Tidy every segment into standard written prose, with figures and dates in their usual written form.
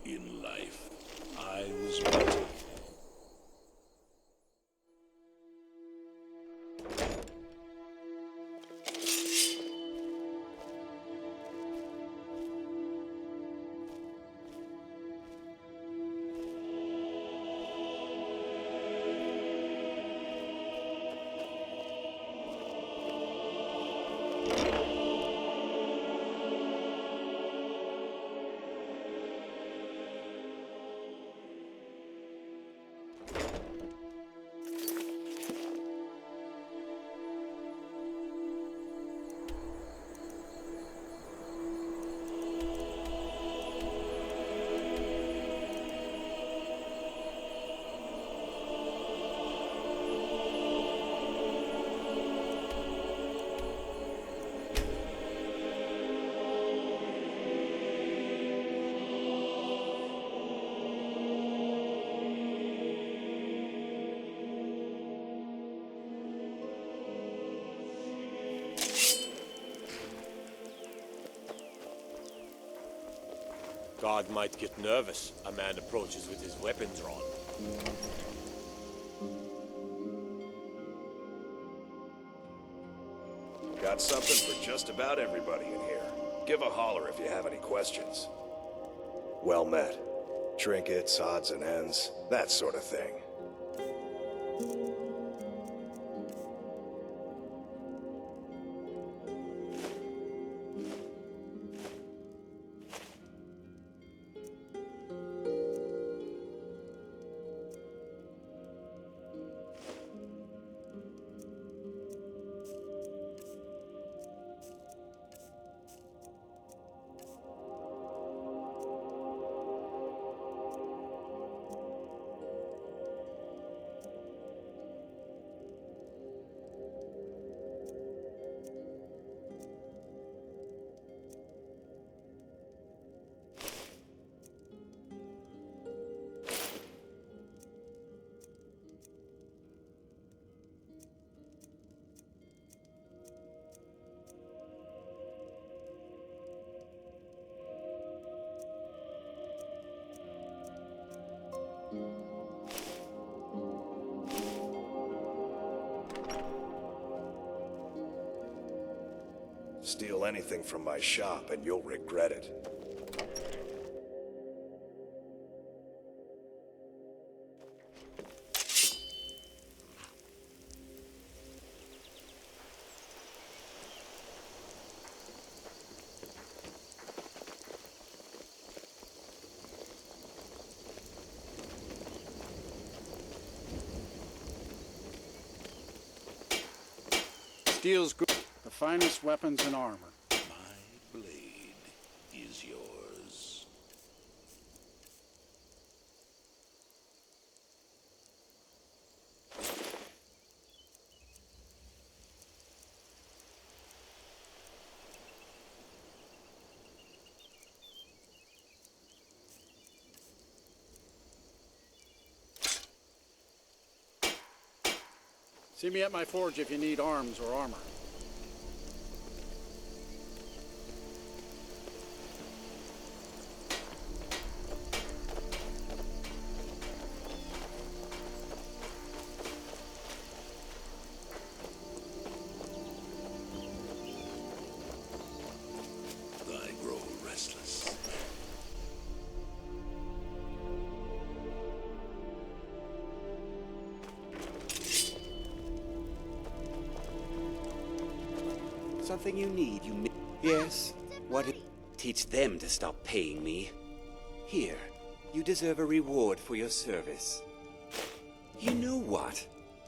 in life. I was waiting. Guard might get nervous. A man approaches with his weapon drawn. Got something for just about everybody in here. Give a holler if you have any questions. Well met. Trinkets, odds and ends, that sort of thing. Steal anything from my shop and you'll regret it. Steel's good. The finest weapons and armor. My blade is yours. See me at my forge if you need arms or armor. I grow restless. Something you need, Yes? What? Teach them to stop paying me. Here, you deserve a reward for your service. You know what?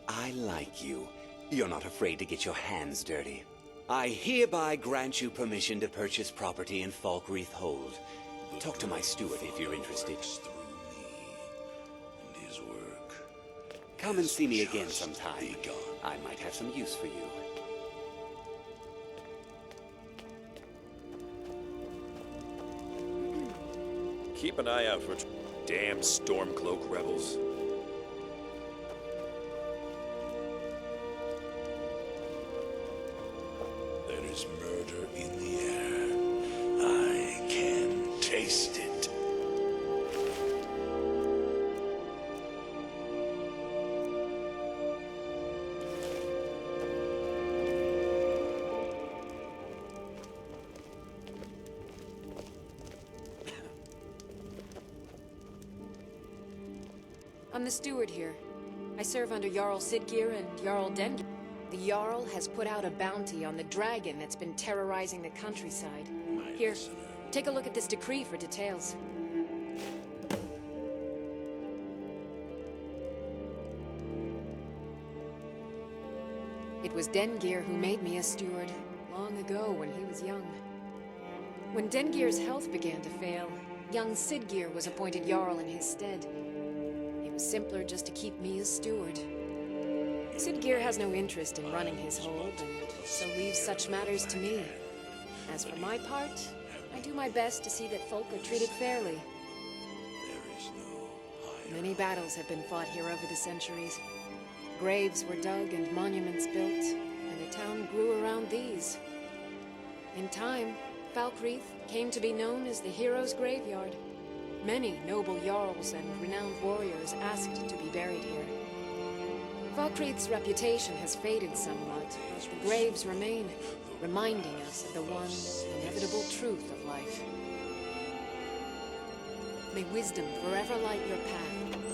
I like you. You're not afraid to get your hands dirty. I hereby grant you permission to purchase property in Falkreath Hold. Talk to my steward if you're interested. And his work Come and see me again just sometime. begun. I might have some use for you. Keep an eye out for damn Stormcloak rebels. There is murder in the air. I can taste it. I'm the steward here. I serve under Jarl Sidgir and Jarl Dengir. The Jarl has put out a bounty on the dragon that's been terrorizing the countryside. Here, take a look at this decree for details. It was Dengir who made me a steward, long ago when he was young. When Dengir's health began to fail, young Sidgir was appointed Jarl in his stead. It was simpler just to keep me as steward. Sidgir has no interest in running his hold, and so leaves such matters to me. As for my part, I do my best to see that folk are treated fairly. There is no higher. Many battles have been fought here over the centuries. Graves were dug and monuments built, and the town grew around these. In time, Falkreath came to be known as the Heroes' Graveyard. Many noble jarls and renowned warriors asked to be buried here. Falkreath's reputation has faded somewhat, but the graves remain, reminding us of the one inevitable truth of life. May wisdom forever light your path.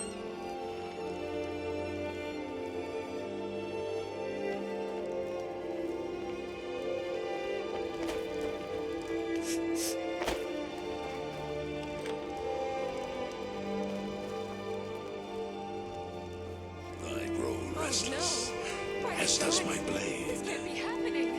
I grow restless, as does my blade. This can't be happening!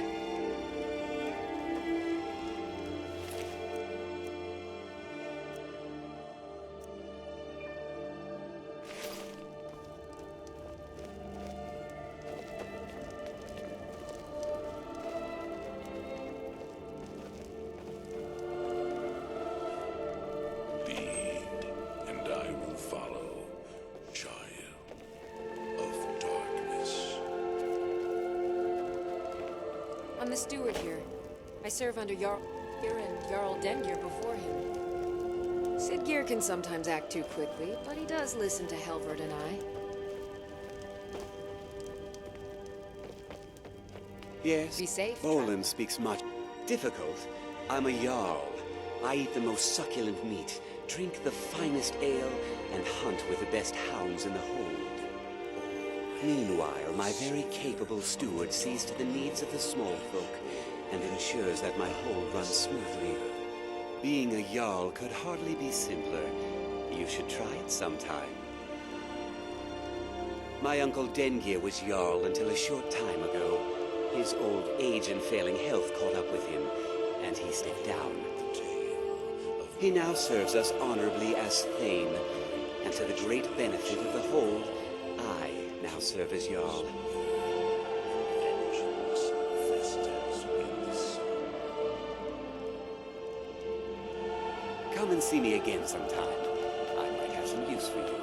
Lead, and I will follow, child of darkness. I'm the steward here. I serve under Jarl Sidgir and Jarl Dengir before him. Sidgir can sometimes act too quickly, but he does listen to Helvard and I. Yes. Be safe, Bolin speaks much. Difficult. I'm a Jarl. I eat the most succulent meat, drink the finest ale, and hunt with the best hounds in the hold. Meanwhile, my very capable steward sees to the needs of the small folk and ensures that my hold runs smoothly. Being a Jarl could hardly be simpler. You should try it sometime. My uncle Dengir was Jarl until a short time ago. His old age and failing health caught up with him, and he stepped down. He now serves us honorably as Thane, and to the great benefit of the whole, I now serve as Jarl. Vengeance festers in the soul. Come and see me again sometime. I might have some use for you.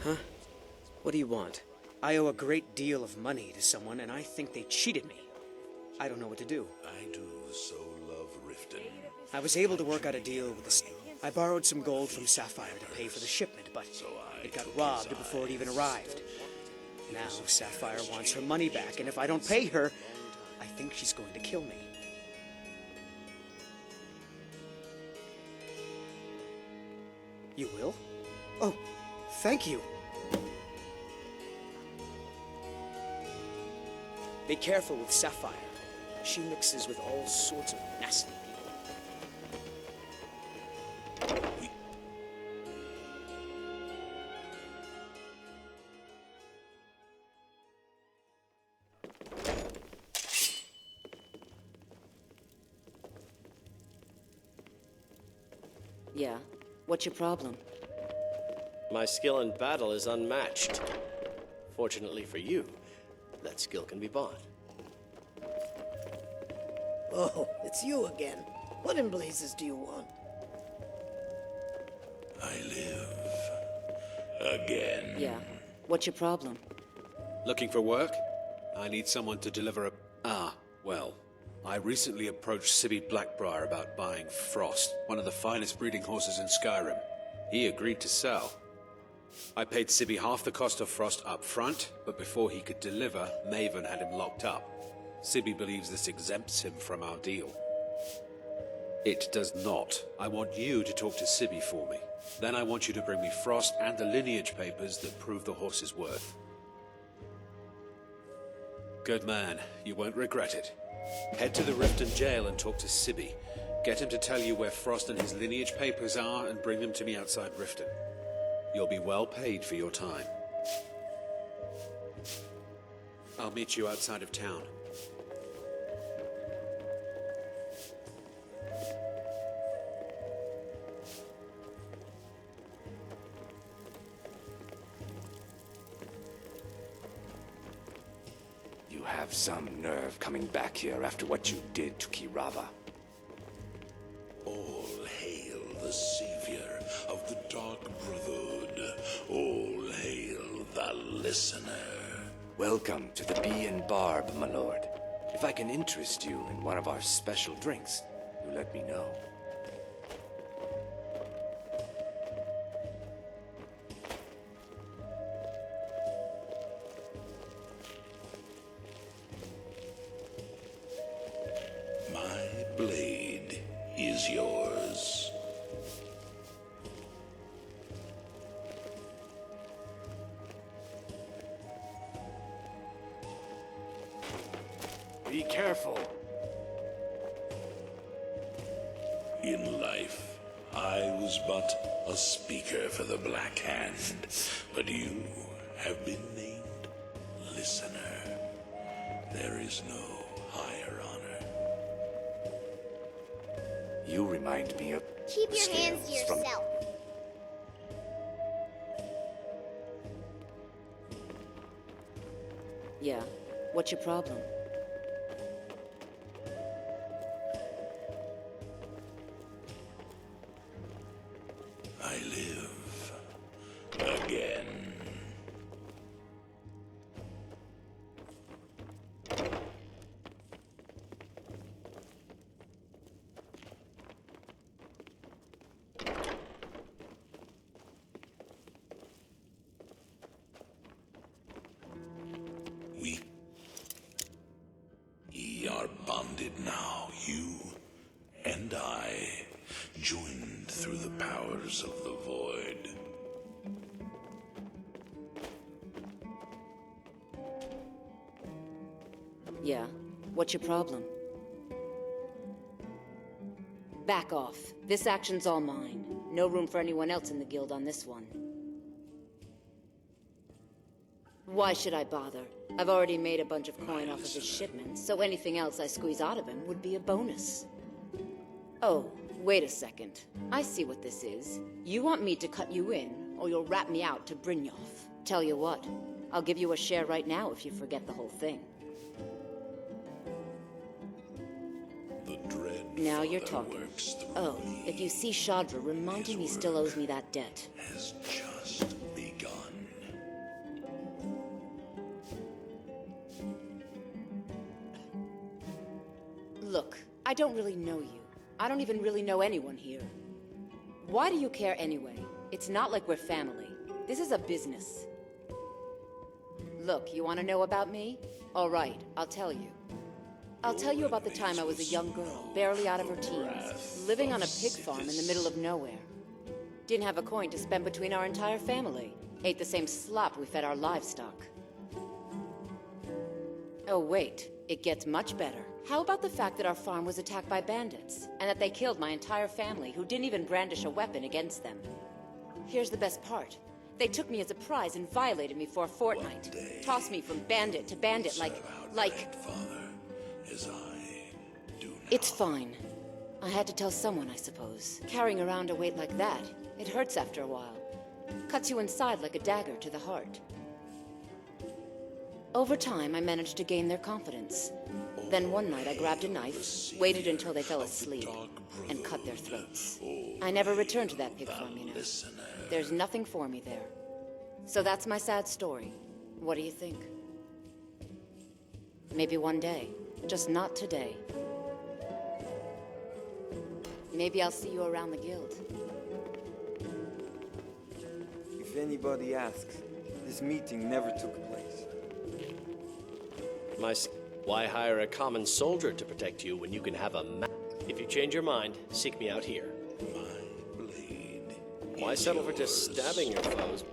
Huh? What do you want? I owe a great deal of money to someone, and I think they cheated me. I don't know what to do. I do so love Riften. I was able to work out a deal with the... I borrowed some gold from Sapphire to pay for the shipment, but it got robbed before it even arrived. Now Sapphire wants her money back, and if I don't pay her, I think she's going to kill me. You will? Oh, thank you. Be careful with Sapphire. She mixes with all sorts of nasty people. Yeah? What's your problem? My skill in battle is unmatched. Fortunately for you, that skill can be bought. Oh, it's you again. What in blazes do you want? I live again. Yeah. What's your problem? Looking for work? I need someone to deliver a... well, I recently approached Sibby Blackbriar about buying Frost, one of the finest breeding horses in Skyrim. He agreed to sell. I paid Sibby half the cost of Frost up front, but before he could deliver, Maven had him locked up. Sibby believes this exempts him from our deal. It does not. I want you to talk to Sibby for me. Then I want you to bring me Frost and the lineage papers that prove the horse's worth. Good man. You won't regret it. Head to the Riften jail and talk to Sibby. Get him to tell you where Frost and his lineage papers are and bring them to me outside Riften. You'll be well paid for your time. I'll meet you outside of town. You have some nerve coming back here after what you did to Kirava. All hail the savior of the Dark Brotherhood. All hail the listener. Welcome to the Bee and Barb, my lord. If I can interest you in one of our special drinks, you let me know. My blade is yours. Be careful. In life, I was but a speaker for the Black Hand, but you have been named Listener. There is no higher honor. You remind me of... Keep the your hands to scales from- yourself. Yeah. What's your problem? I live again. We are bonded now, you and I, joined through the powers of the void. Yeah. What's your problem? Back off. This action's all mine. No room for anyone else in the guild on this one. Why should I bother? I've already made a bunch of coin off of his shipments, so anything else I squeeze out of him would be a bonus. Oh, wait a second. I see what this is. You want me to cut you in, or you'll rat me out to Brynjolf. Tell you what, I'll give you a share right now if you forget the whole thing. The dread Now you're Father talking. works through Oh, me. if you see Shadra, remind him he still owes me that debt. Has just begun. Look, I don't really know you. I don't even really know anyone here. Why do you care anyway? It's not like we're family. This is a business. Look, you want to know about me? All right, I'll tell you. I'll tell you about the time I was a young girl, barely out of her teens, living on a pig farm in the middle of nowhere. Didn't have a coin to spend between our entire family. Ate the same slop we fed our livestock. Oh wait, it gets much better. How about the fact that our farm was attacked by bandits, and that they killed my entire family who didn't even brandish a weapon against them? Here's the best part. They took me as a prize and violated me for a fortnight. Tossed me from bandit to bandit like... Father, as I do now. It's fine. I had to tell someone, I suppose. Carrying around a weight like that, it hurts after a while. Cuts you inside like a dagger to the heart. Over time, I managed to gain their confidence. Then one night I grabbed a knife, waited until they fell asleep, and cut their throats. I never returned to that pig farm, you know. There's nothing for me there. So that's my sad story. What do you think? Maybe one day, just not today. Maybe I'll see you around the guild. If anybody asks, this meeting never took place. Why hire a common soldier to protect you when you can have a If you change your mind, seek me out here. My blade. Why settle for just stabbing your foes?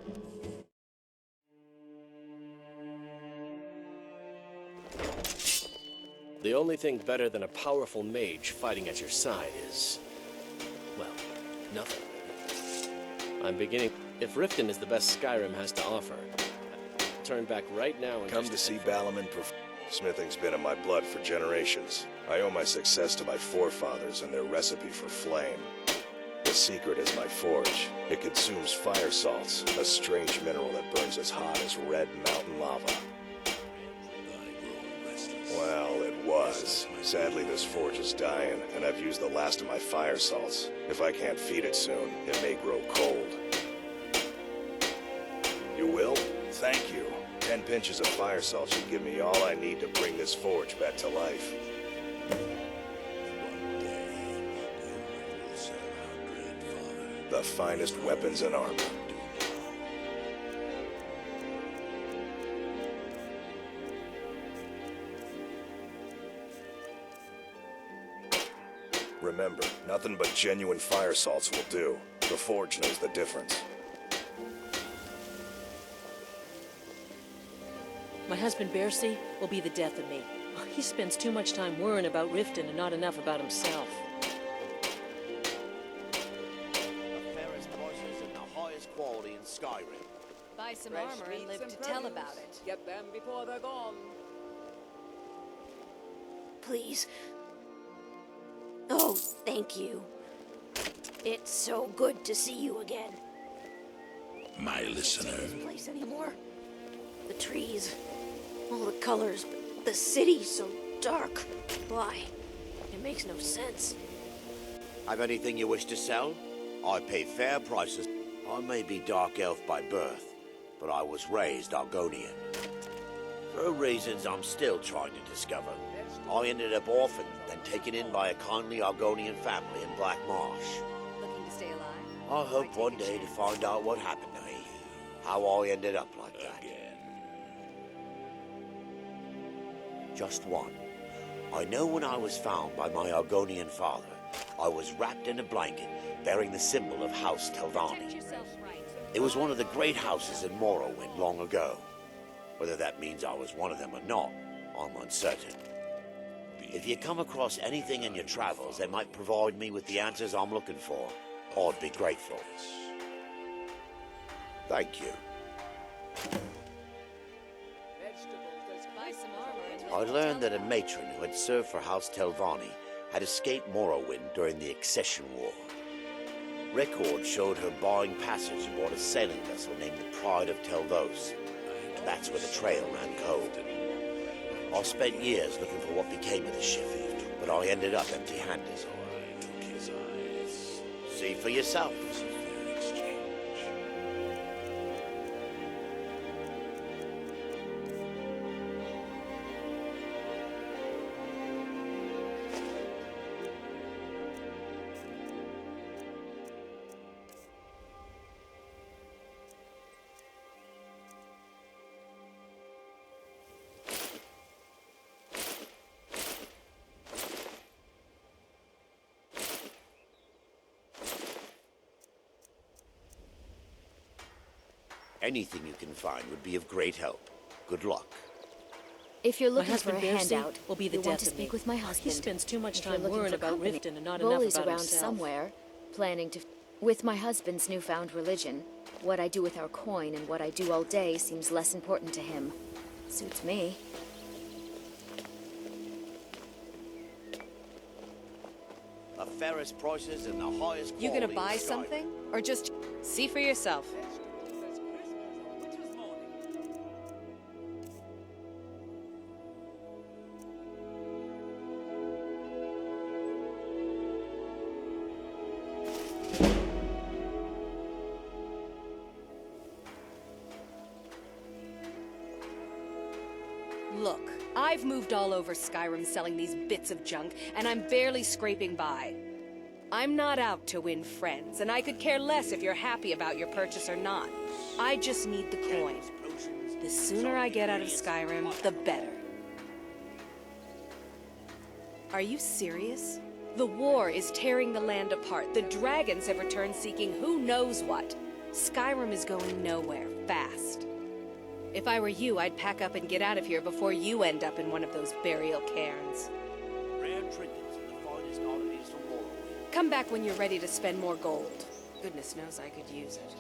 The only thing better than a powerful mage fighting at your side is, well, nothing. I'm beginning. If Riften is the best Skyrim has to offer, I'll turn back right now and Come to see Balaman perform. Smithing's been in my blood for generations. I owe my success to my forefathers and their recipe for flame. The secret is my forge. It consumes fire salts, a strange mineral that burns as hot as red mountain lava. Well, it was. Sadly, this forge is dying, and I've used the last of my fire salts. If I can't feed it soon, it may grow cold. You will? Thank you. 10 pinches of fire salt should give me all I need to bring this forge back to life. The finest weapons and armor. Remember, nothing but genuine fire salts will do. The forge knows the difference. My husband, Bercy, will be the death of me. He spends too much time worrying about Riften and not enough about himself. The fairest prices and the highest quality in Skyrim. Buy some armor and live to tell about it. Get them before they're gone. Please. Oh, thank you. It's so good to see you again. My listener. This place anymore. The trees, all the colors, but the city's so dark. Why? It makes no sense. Have anything you wish to sell? I pay fair prices. I may be Dark Elf by birth, but I was raised Argonian. For reasons I'm still trying to discover, I ended up orphaned, then taken in by a kindly Argonian family in Black Marsh. Looking to stay alive? I hope one day to find out what happened to me, how I ended up like that. Just one. I know when I was found by my Argonian father, I was wrapped in a blanket bearing the symbol of House Telvanni. It was one of the great houses in Morrowind long ago. Whether that means I was one of them or not, I'm uncertain. If you come across anything in your travels that might provide me with the answers I'm looking for, I'd be grateful. Thank you. Buy some armor and I learned that a matron who had served for House Telvanni had escaped Morrowind during the Accession War. Records showed her buying passage aboard a sailing vessel named the Pride of Telvos. That's where the trail ran cold. I spent years looking for what became of the ship, but I ended up empty-handed. See for yourself. Anything you can find would be of great help. Good luck. If you're My looking for husband, a Bercy, handout, will be the you want death to of me. speak with my husband. He spends too much If you're time looking worrying for about company, Riften and not Bully's enough about around himself. somewhere, planning to... With my husband's newfound religion, what I do with our coin and what I do all day seems less important to him. Suits me. The fairest prices and the highest quality You gonna buy in Skyrim. something? Or just... See for yourself. Look, I've moved all over Skyrim selling these bits of junk, and I'm barely scraping by. I'm not out to win friends, and I could care less if you're happy about your purchase or not. I just need the coin. The sooner I get out of Skyrim, the better. Are you serious? The war is tearing the land apart. The dragons have returned seeking who knows what. Skyrim is going nowhere, fast. If I were you, I'd pack up and get out of here before you end up in one of those burial cairns. Rare trinkets and the finest oddities from Morrowind. Come back when you're ready to spend more gold. Goodness knows I could use it.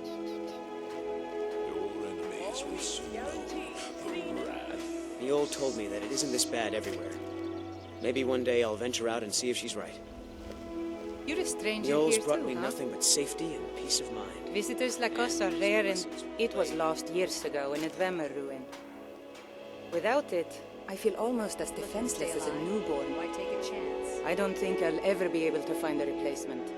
Your enemies will soon know the wrath. The old told me that it isn't this bad everywhere. Maybe one day I'll venture out and see if she's right. You're a stranger The old's here brought too, me huh? nothing but safety and peace of mind. Visitors like us are rare, and it was lost years ago in a Dwemer ruin. Without it, I feel almost as defenseless as a newborn. Why take a chance? I don't think I'll ever be able to find a replacement.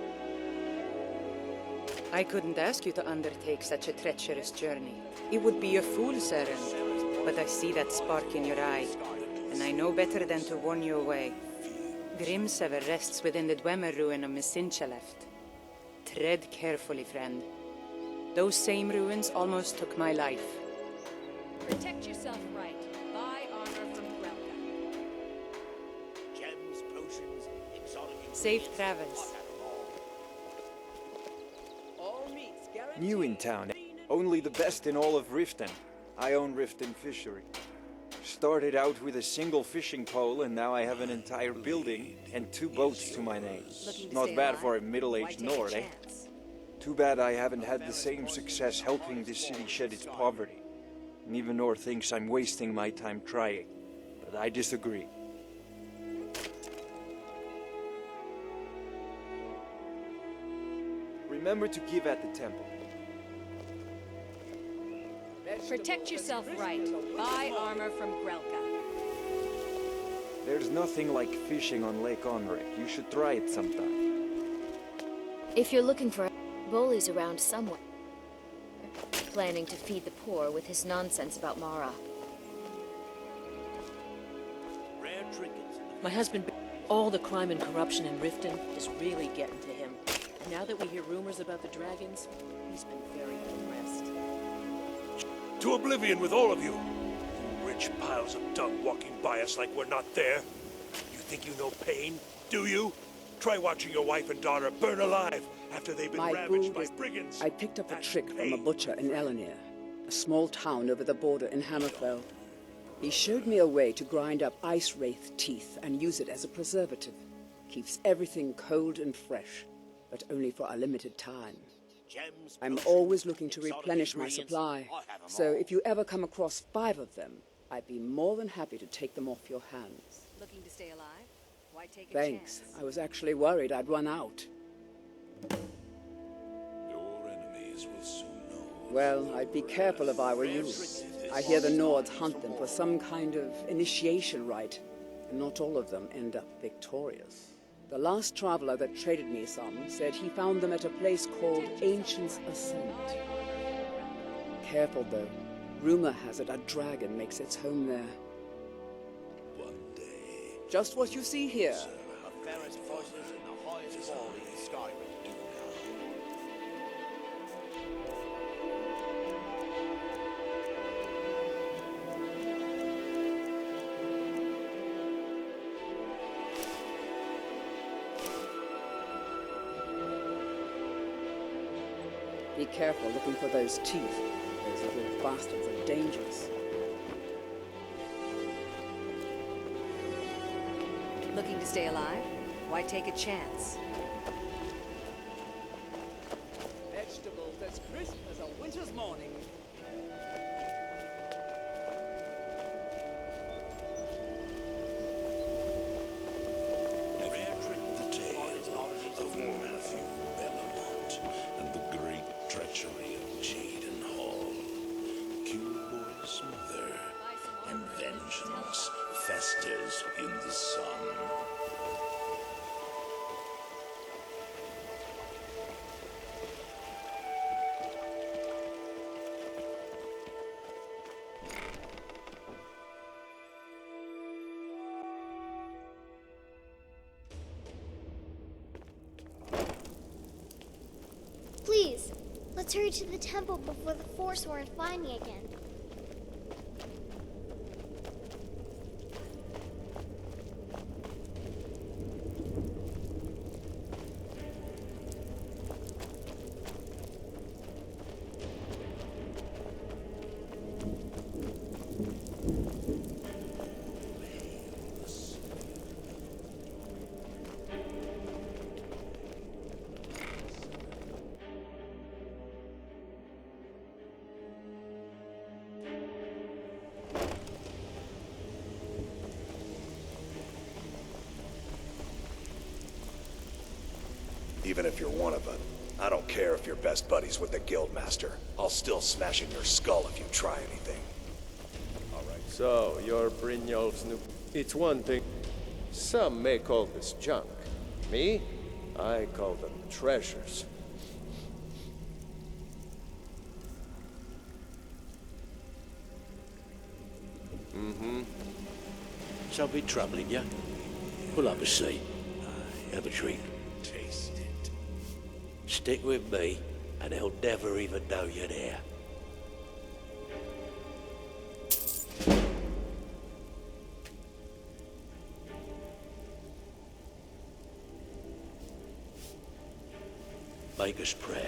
I couldn't ask you to undertake such a treacherous journey. It would be a fool's errand, but I see that spark in your eye, and I know better than to warn you away. Grimsever rests within the Dwemer ruin of Misinchaleft. Tread carefully, friend. Those same ruins almost took my life. Protect yourself right. Buy armor from Grelka. Gems, potions, exotic Safe travels. New in town. Only the best in all of Riften. I own Riften Fishery. Started out with a single fishing pole, and now I have an entire building and 2 boats to my name. Not bad for a middle-aged Nord, eh? Too bad I haven't had the same success helping this city shed its poverty. And even Nord thinks I'm wasting my time trying. But I disagree. Remember to give at the temple. Protect yourself right. Buy armor from Grelka. There's nothing like fishing on Lake Onric. You should try it sometime. If you're looking for Bolly's around somewhere, planning to feed the poor with his nonsense about Mara. rare trinkets. My husband, all the crime and corruption in Riften is really getting to him. And now that we hear rumors about the dragons, he's been very depressed. To oblivion with all of you! Rich piles of dung walking by us like we're not there. You think you know pain, do you? Try watching your wife and daughter burn alive after they've been ravaged by brigands. I picked up a trick from a butcher in Elenir, a small town over the border in Hammerfell. He showed me a way to grind up ice wraith teeth and use it as a preservative. Keeps everything cold and fresh, but only for a limited time. I'm always looking to replenish my supply, so if you ever come across 5 of them, I'd be more than happy to take them off your hands. Looking to stay alive? Why take a Thanks. chance? I was actually worried I'd run out. Your enemies will soon know. Well, I'd be careful if I were you. I hear the Nords hunt them for some kind of initiation rite, and not all of them end up victorious. The last traveler that traded me some said he found them at a place called Ancient's Ascent. Careful, though. Rumor has it a dragon makes its home there. One day, Just what you see here. The fairest voices in the highest quality in Skyrim. Be careful looking for those teeth. Those little bastards are dangerous. Looking to stay alive? Why take a chance? Vegetables as crisp as a winter's morning. the tale of Matthew Bellamont and the Let's hurry to the temple before the Forsworn find me again. Even if you're one of them, I don't care if you're best buddies with the Guildmaster. I'll still smash in your skull if you try anything. Alright, so you're Brynjolf's new... It's one thing. Some may call this junk. Me? I call them treasures. Mm-hmm. Something troubling you? Pull up a seat. Have a treat. Taste it. Stick with me, and they'll never even know you're there. Make us proud.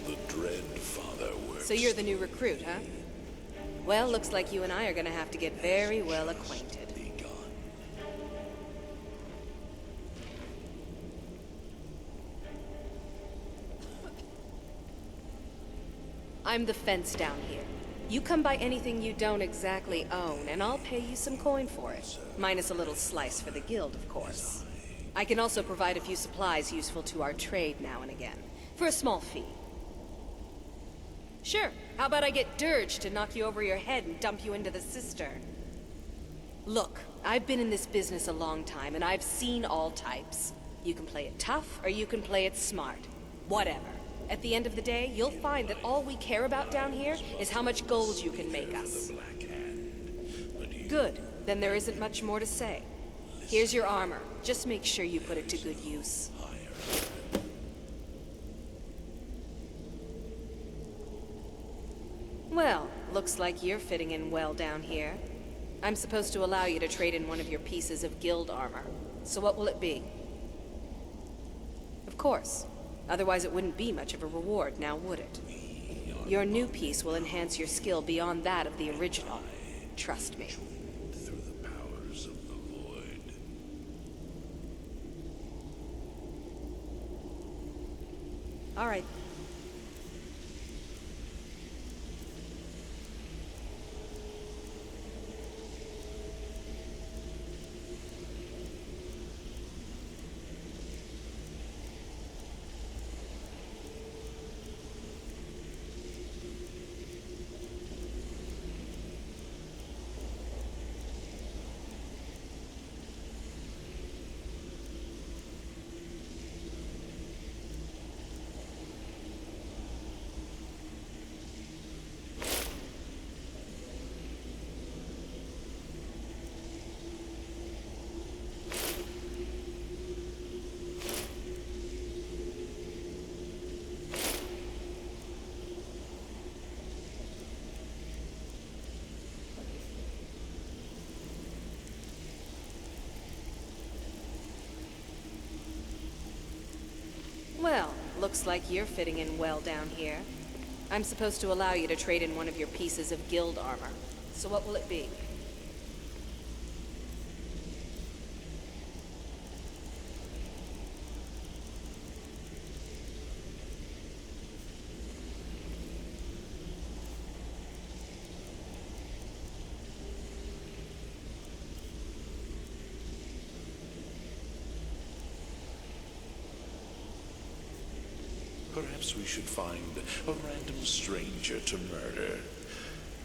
The Dread Father works. So you're the new recruit, huh? Well, looks like you and I are gonna have to get very well acquainted. I'm the fence down here. You come by anything you don't exactly own, and I'll pay you some coin for it. Minus a little slice for the guild, of course. I can also provide a few supplies useful to our trade now and again, for a small fee. Sure, how about I get Dirge to knock you over your head and dump you into the cistern? Look, I've been in this business a long time, and I've seen all types. You can play it tough, or you can play it smart. Whatever. At the end of the day, you'll find that all we care about down here is how much gold you can make us. Good. Then there isn't much more to say. Here's your armor. Just make sure you put it to good use. Well, looks like you're fitting in well down here. I'm supposed to allow you to trade in one of your pieces of guild armor. So what will it be? Of course. Otherwise it wouldn't be much of a reward, now would it? Your new piece will enhance your skill beyond that of the original. Trust me. Through the powers of the void. All right. Well, looks like you're fitting in well down here. I'm supposed to allow you to trade in one of your pieces of guild armor. So what will it be? Perhaps we should find a random stranger to murder.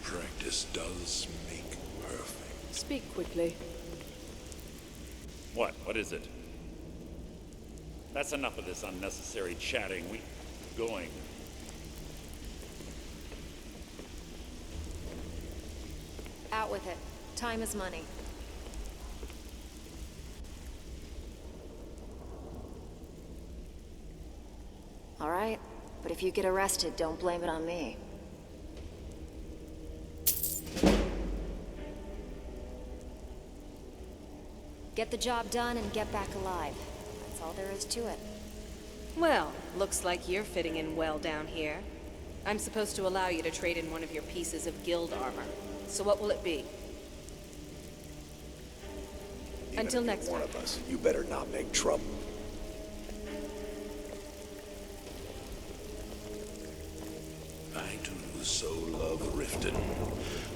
Practice does make perfect. Speak quickly. What is it? That's enough of this unnecessary chatting. Going. Out with it. Time is money. But if you get arrested, don't blame it on me. Get the job done and get back alive. That's all there is to it. Well, looks like you're fitting in well down here. I'm supposed to allow you to trade in one of your pieces of guild armor. So what will it be? Even Until if next you're one of us, you better not make trouble. I too so love Riften.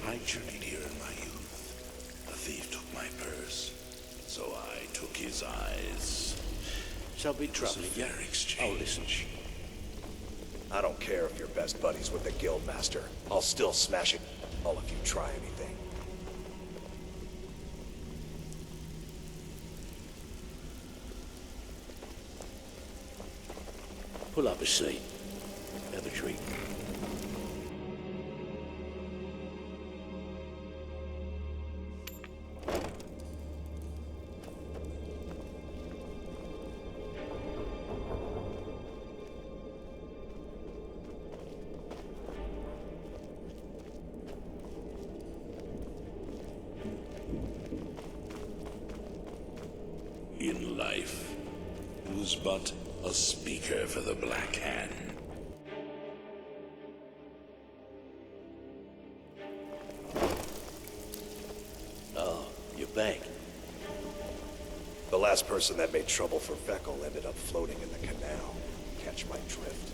I journeyed here in my youth. A thief took my purse, so I took his eyes. Shall be troubling you. Fair exchange. I'll listen. I don't care if you're best buddies with the Guildmaster. I'll still smash it all if you try anything. Pull up a seat. Have a drink. In life, he was but a speaker for the Black Hand. Oh, you're back. The last person that made trouble for Vekel ended up floating in the canal. Catch my drift.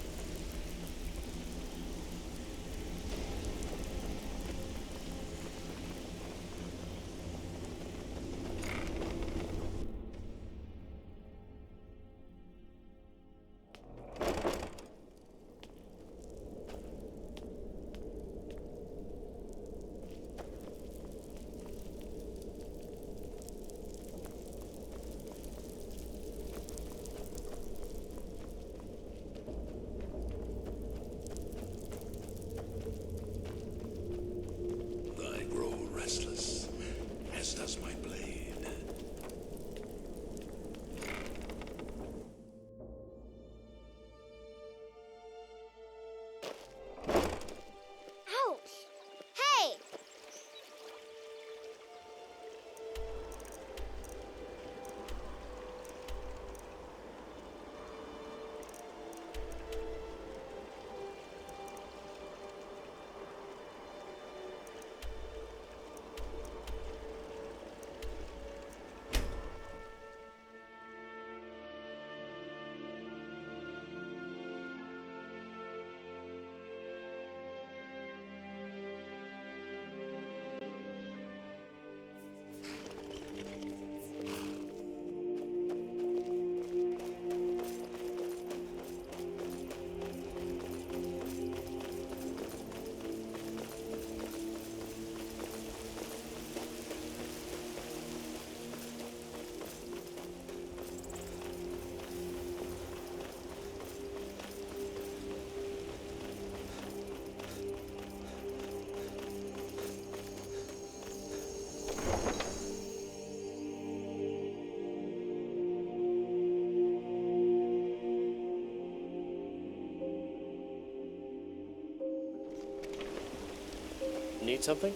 I grow restless, as does my blade. Ouch! Hey! Need something?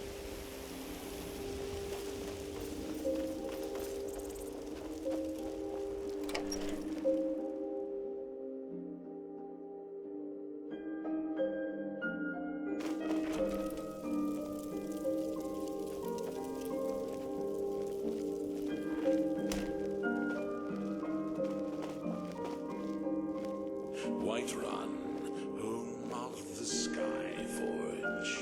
Whiterun, home of the Sky Forge.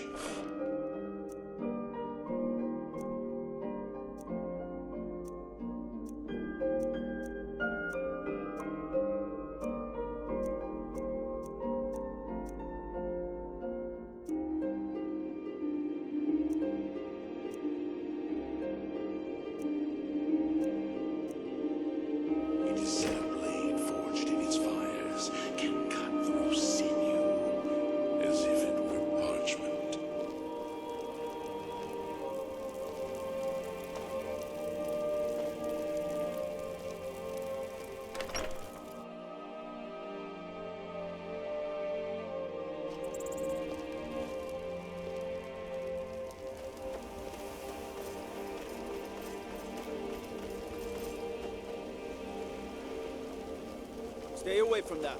Stay away from that.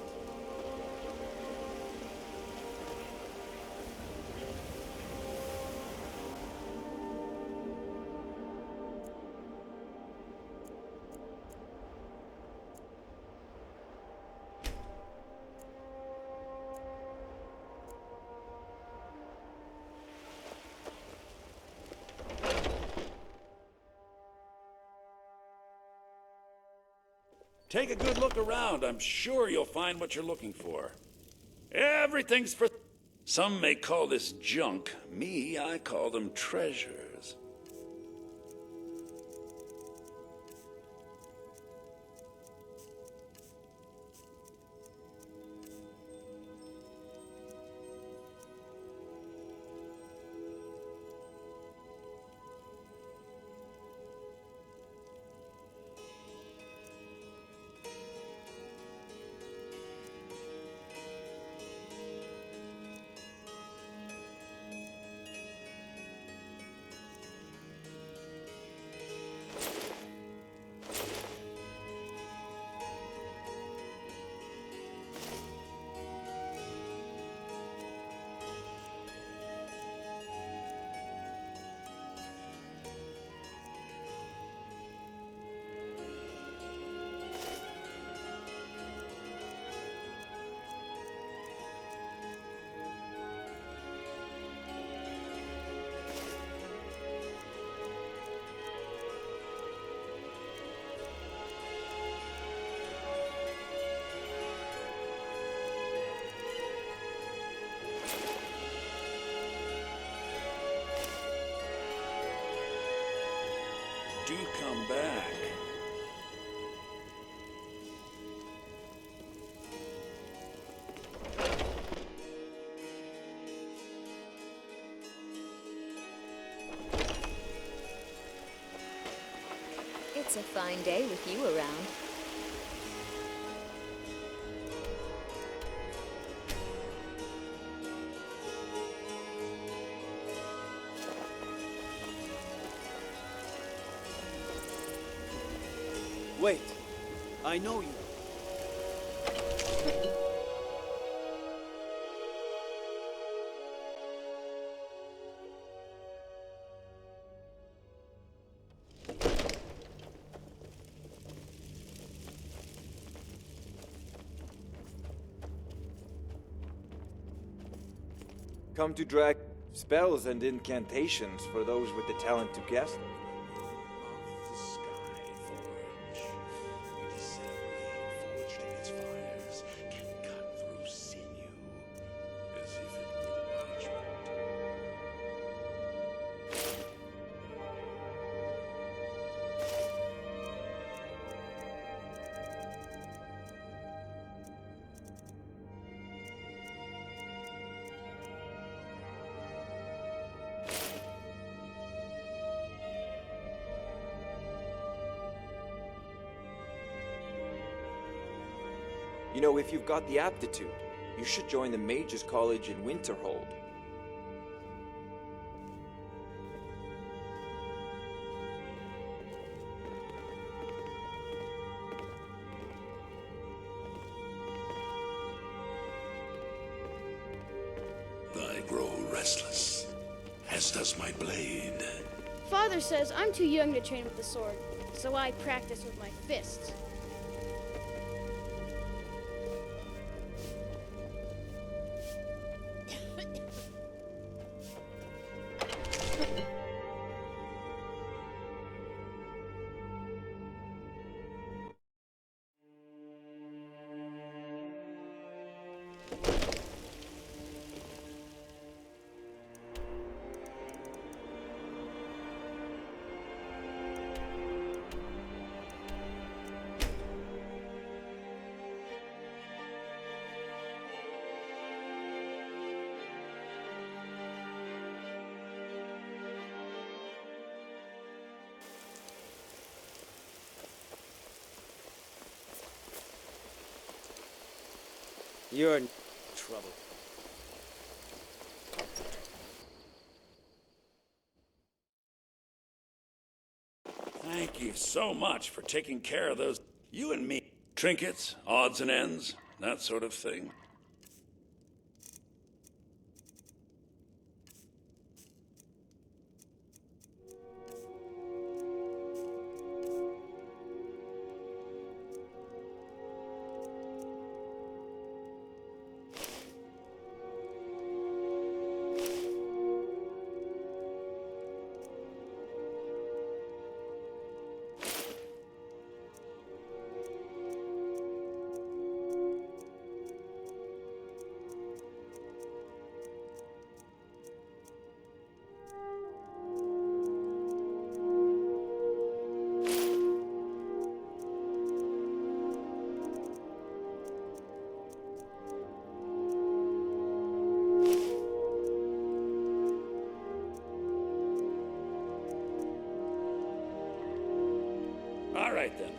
Take a good look around. I'm sure you'll find what you're looking for. Everything's for... Some may call this junk. Me, I call them treasures. Do come back. It's a fine day with you around. Wait, I know you. Come to drag spells and incantations for those with the talent to cast them. Of the sky forge. It is said a blade forged in its fires can cut through sinew, as if it were parchment. You know, if you've got the aptitude, you should join the Mages College in Winterhold. I grow restless, as does my blade. Father says I'm too young to train with the sword, so I practice with my fists. You're in trouble. Thank you so much for taking care of those. You and me. Trinkets, odds and ends, that sort of thing. All right, then.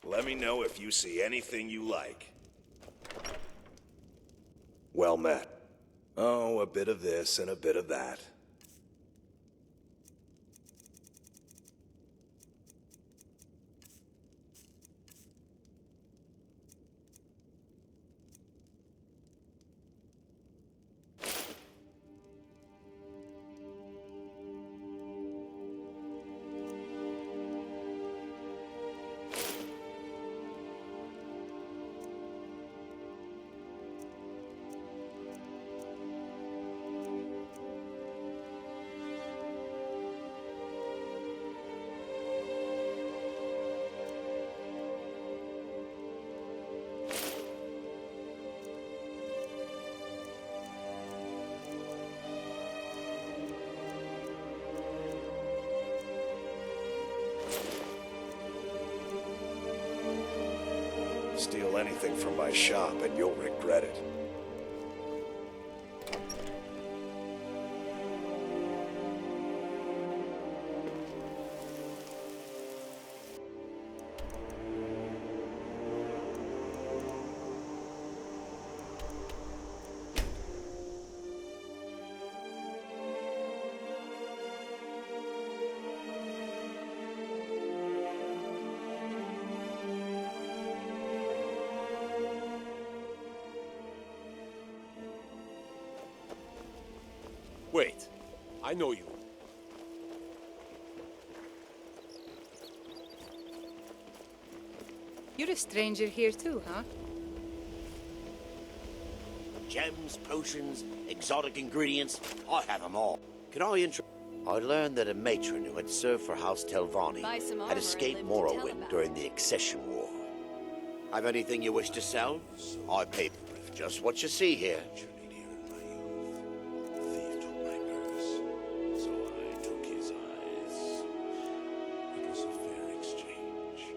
Let me know if you see anything you like. Well met. Oh, a bit of this and a bit of that. Steal anything from my shop and you'll regret it. Wait, I know you. You're a stranger here too, huh? Gems, potions, exotic ingredients, I have them all. Could I I learned that a matron who had served for House Telvanni Buy some armor had and escaped live to tell Morrowind about during the Accession War. Have anything you wish to sell? I pay for just what you see here. So I took his eyes. It was a fair exchange.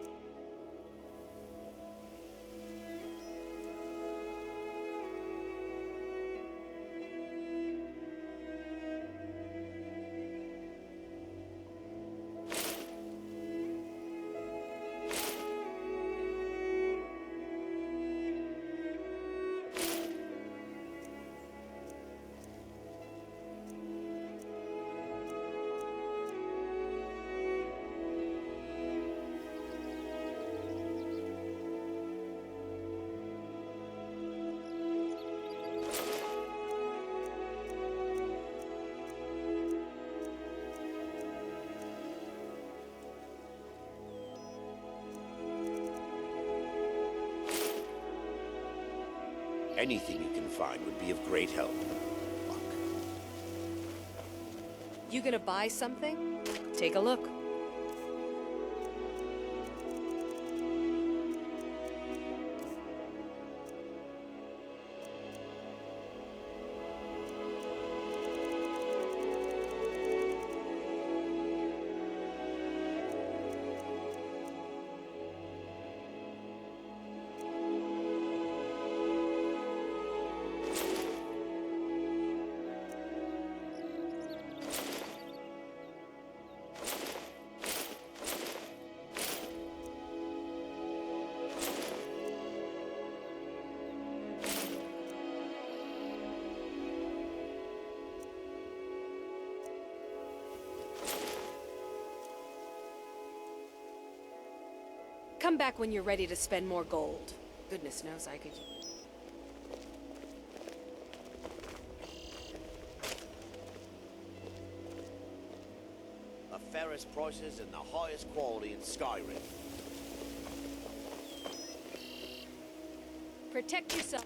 Anything you can find would be of great help. You gonna buy something? Take a look. Come back when you're ready to spend more gold. Goodness knows I could... The fairest prices and the highest quality in Skyrim. Protect yourself.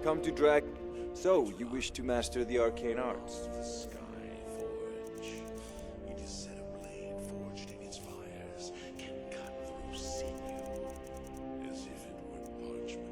Come to drag. So, you wish to master the arcane arts? The sky forge. It is said a blade forged in its fires can cut through sinew as if it were parchment.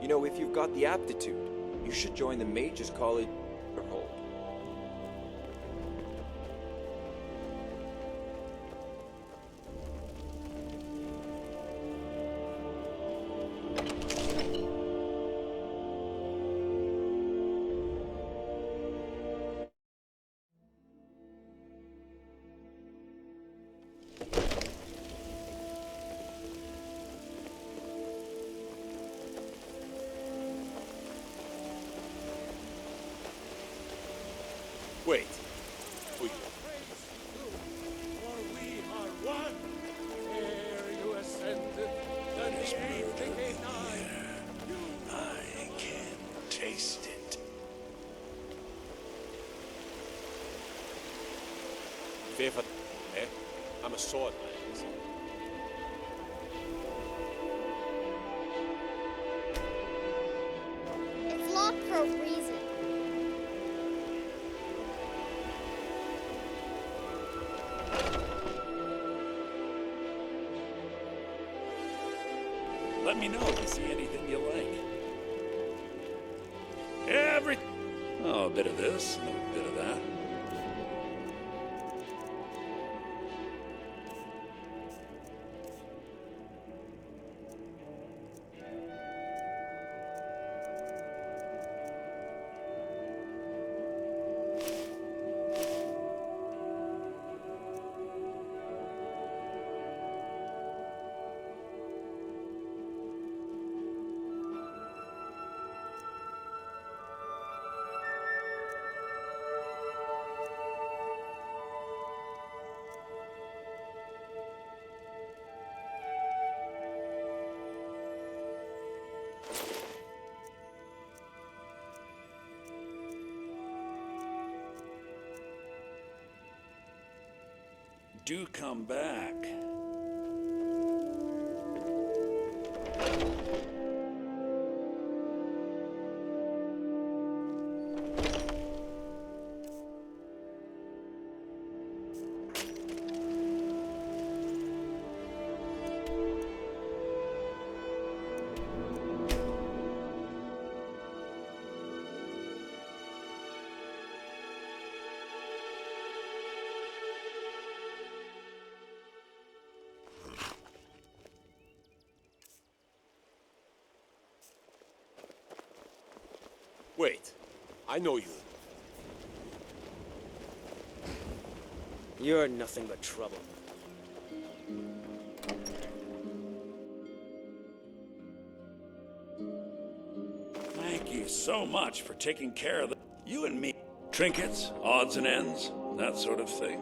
You know, if you've got the aptitude, you should join the Mages College or hold. Wait. Fear for... Eh? I'm a sword man. So. It's locked for a reason. Let me know if you see anything you like. Oh, a bit of this and a bit of that. Do come back. Wait, I know you. You're nothing but trouble. Thank you so much for taking care of you and me. Trinkets, odds and ends, that sort of thing.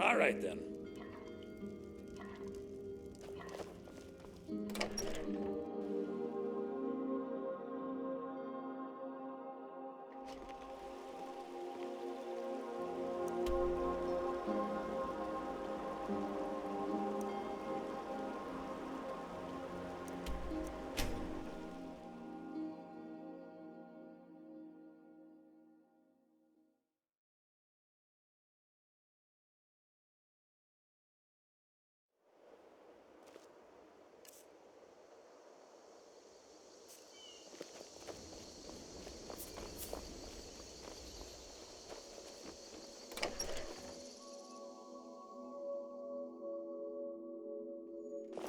All right, then.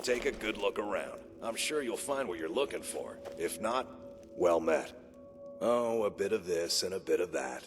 Take a good look around. I'm sure you'll find what you're looking for. If not, well met. Oh, a bit of this and a bit of that.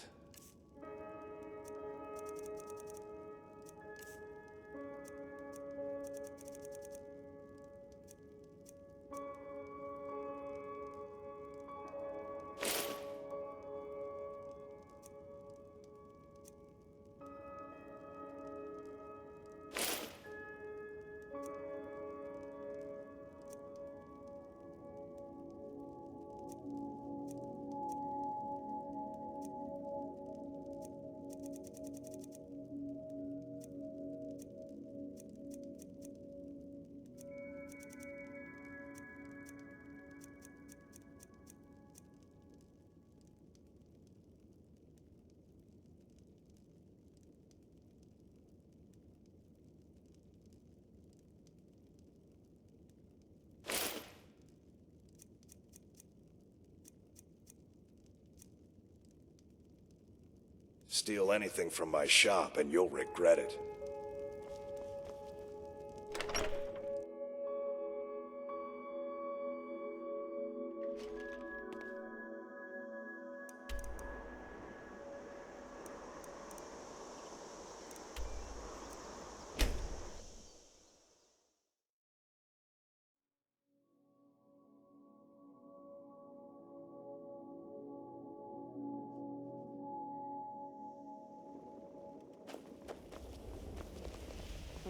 Steal anything from my shop and you'll regret it.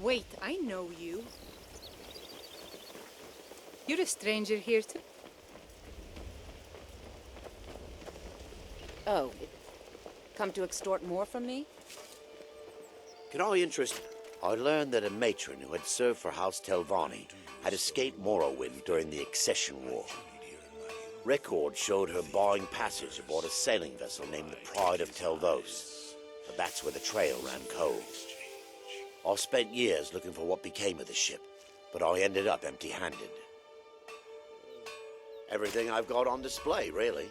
Wait, I know you. You're a stranger here too? Oh, come to extort more from me? Can I interest? I learned that a matron who had served for House Telvanni had escaped Morrowind during the Accession War. Records showed her buying passage aboard a sailing vessel named the Pride of Telvos, but that's where the trail ran cold. I spent years looking for what became of the ship, but I ended up empty-handed. Everything I've got on display, really.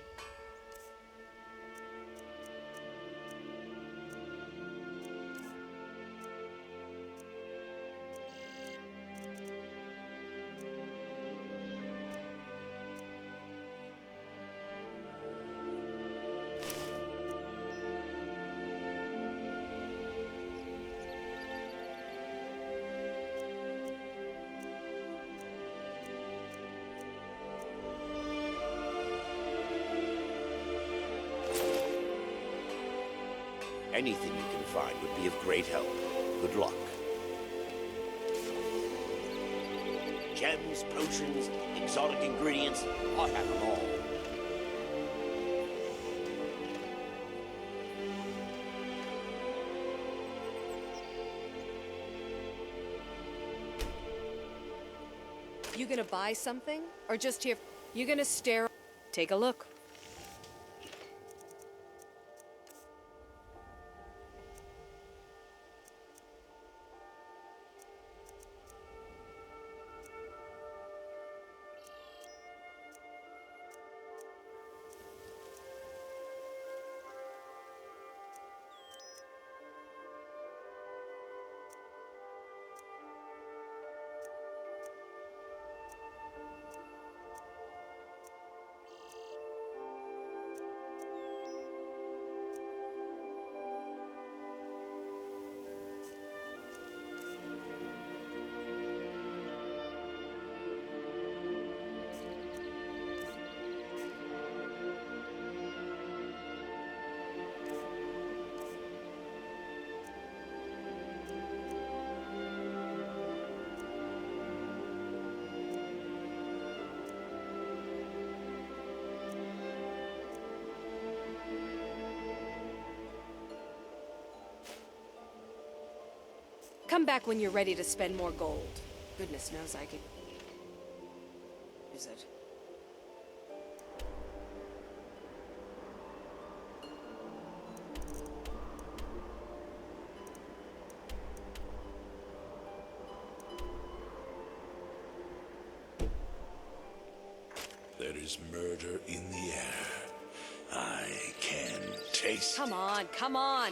Anything you can find would be of great help. Good luck. Gems, potions, exotic ingredients, I have them all. You gonna buy something? Or just here? You gonna stare? Take a look. Come back when you're ready to spend more gold. Goodness knows I could... Is it? There is murder in the air. I can taste Come on, come on!